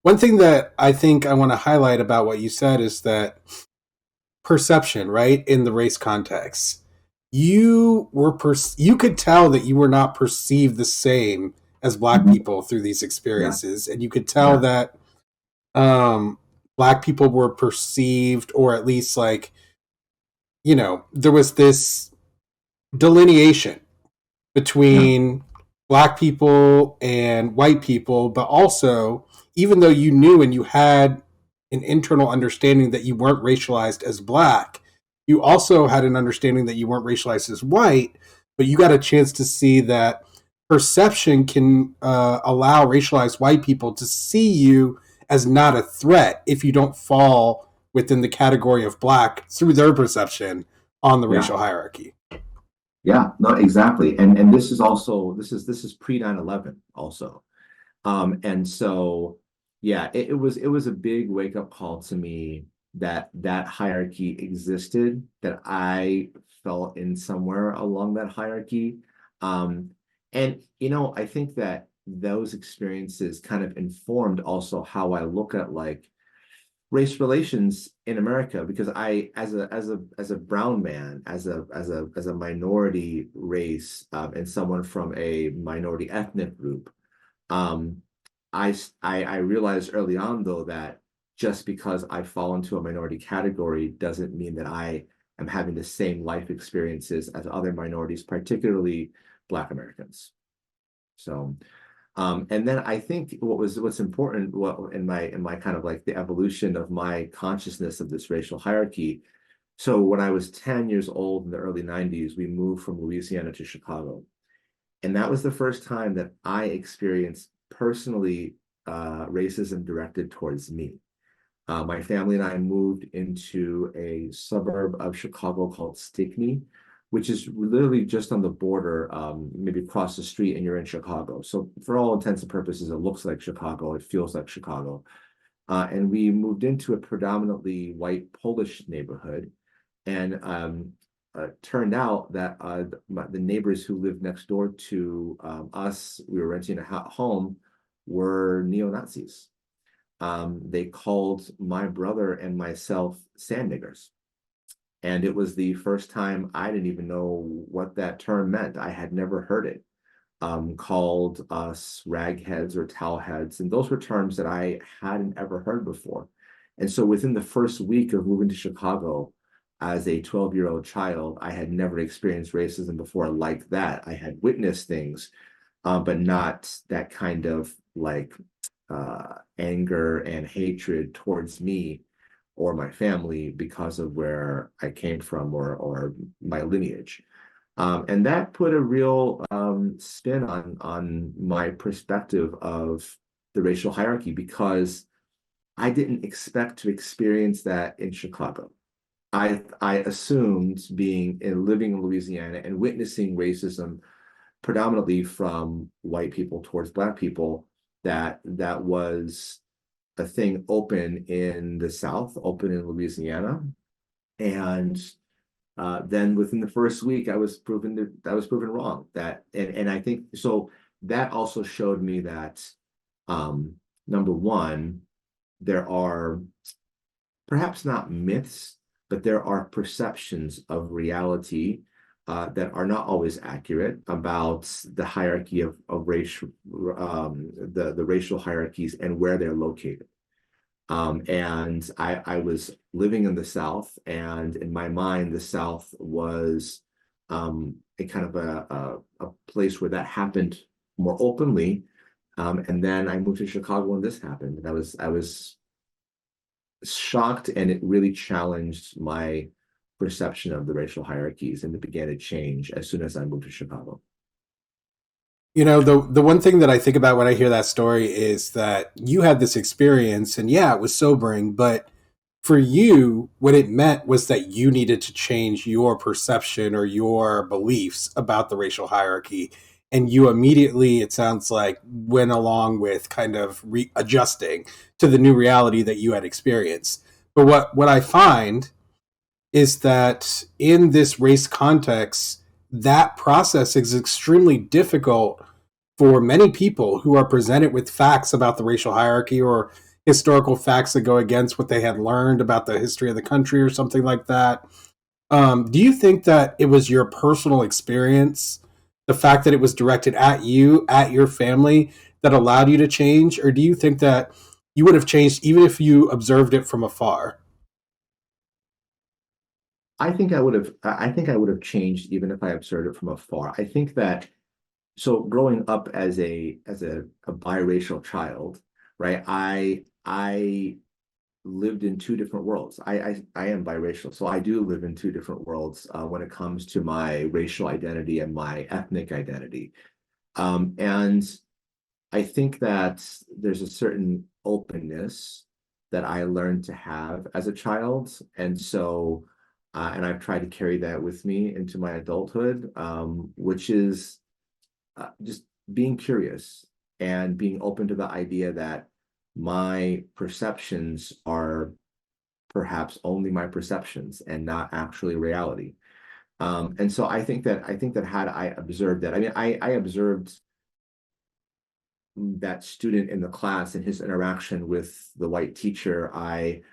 One thing that I think I want to highlight about what you said is that perception, right, in the race context, you could tell that you were not perceived the same as black Mhm. people through these Yeah, experiences, and you could tell yeah, that um, black people were perceived, or at least like there was this delineation yeah, between black people and white people, but also, even though you knew and you had an internal understanding that you weren't racialized as black, you also had an understanding that you weren't racialized as white, but you got a chance to see that perception can allow racialized white people to see you as not a threat if you don't fall within the category of black through their perception on the yeah, racial hierarchy. yeah. No, exactly. And this is also this is pre 9/11 also. And so yeah, it was a big wake up call to me that that hierarchy existed, that I fell in somewhere along that hierarchy. Um, and I think that those experiences kind of informed also how I look at like race relations in America, because I, as a brown man, as a minority race, and someone from a minority ethnic group, um, I realized early on though that just because I fall into a minority category doesn't mean that I am having the same life experiences as other minorities, particularly Black Americans. So and then I think what's important, what in my kind of like the evolution of my consciousness of this racial hierarchy. So when I was 10 years old in the early 90s, we moved from Louisiana to Chicago. And that was the first time that I experienced personally racism directed towards me. My family and I moved into a suburb of Chicago called Stickney, which is literally just on the border, maybe across the street, and you're in Chicago. So, for all intents and purposes, it looks like Chicago. It feels like Chicago. And we moved into a predominantly white Polish neighborhood. And turned out that the neighbors who lived next door to us, we were renting a home, were neo-Nazis. They called my brother and myself sand niggers. And it was the first time I didn't even know what that term meant. I had never heard it. Called us ragheads or towelheads. And those were terms that I hadn't ever heard before. And so within the first week of moving to Chicago as a 12-year-old child, I had never experienced racism before like that. I had witnessed things, but not that kind of like anger and hatred towards me or my family because of where I came from or my lineage. And that put a real spin on my perspective of the racial hierarchy, because I didn't expect to experience that in Chicago. I assumed, being in living in Louisiana and witnessing racism predominantly from white people towards black people, that that was a thing open in the South, open in Louisiana. And then within the first week, I was proven wrong. And I think so that also showed me that um, number one, there are perhaps not myths, but there are perceptions of reality that are not always accurate about the hierarchy of race, the racial hierarchies and where they're located. And I was living in the South, and in my mind, the South was a kind of a place where that happened more openly. And then I moved to Chicago and this happened. And I was shocked, and it really challenged my perception of the racial hierarchies, and it began to change as soon as I moved to Chicago. The one thing that I think about when I hear that story is that you had this experience, and yeah, it was sobering, but for you, what it meant was that you needed to change your perception or your beliefs about the racial hierarchy. And you immediately, it sounds like, went along with kind of readjusting to the new reality that you had experienced. But what I find is that in this race context, that process is extremely difficult for many people who are presented with facts about the racial hierarchy, or historical facts that go against what they had learned about the history of the country or something like that. Do you think that it was your personal experience, the fact that it was directed at you, at your family, that allowed you to change? Or do you think that you would have changed even if you observed it from afar? I think I would have changed even if I observed it from afar. I think that so growing up as a biracial child, right? I lived in two different worlds. I am biracial, so I do live in two different worlds when it comes to my racial identity and my ethnic identity. And I think that there's a certain openness that I learned to have as a child, and so and I've tried to carry that with me into my adulthood, which is just being curious and being open to the idea that my perceptions are perhaps only my perceptions and not actually reality. And so I think that had I observed that, I mean, I observed that student in the class and his interaction with the white teacher. I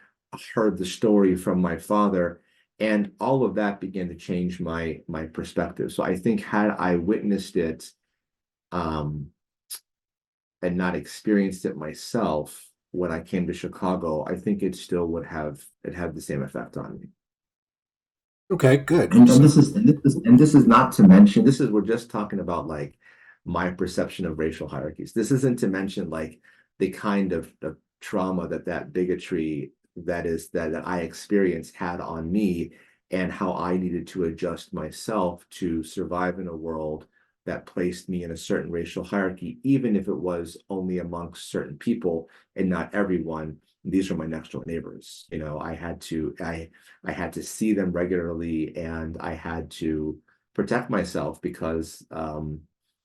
heard the story from my father, and all of that began to change my perspective. So I think had I witnessed it um, and not experienced it myself when I came to Chicago, I think it still would have it had the same effect on me. Okay, good. And So, this is not to mention, this is we're just talking about like my perception of racial hierarchies. This isn't to mention like the kind of trauma that that bigotry that I experienced had on me, and how I needed to adjust myself to survive in a world that placed me in a certain racial hierarchy, even if it was only amongst certain people and not everyone. These are my next door neighbors. You know, I had to see them regularly, and I had to protect myself because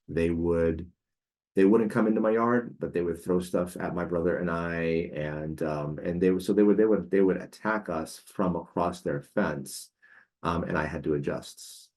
they would they wouldn't come into my yard, but they would throw stuff at my brother and I, and they would so they would attack us from across their fence, and I had to adjust.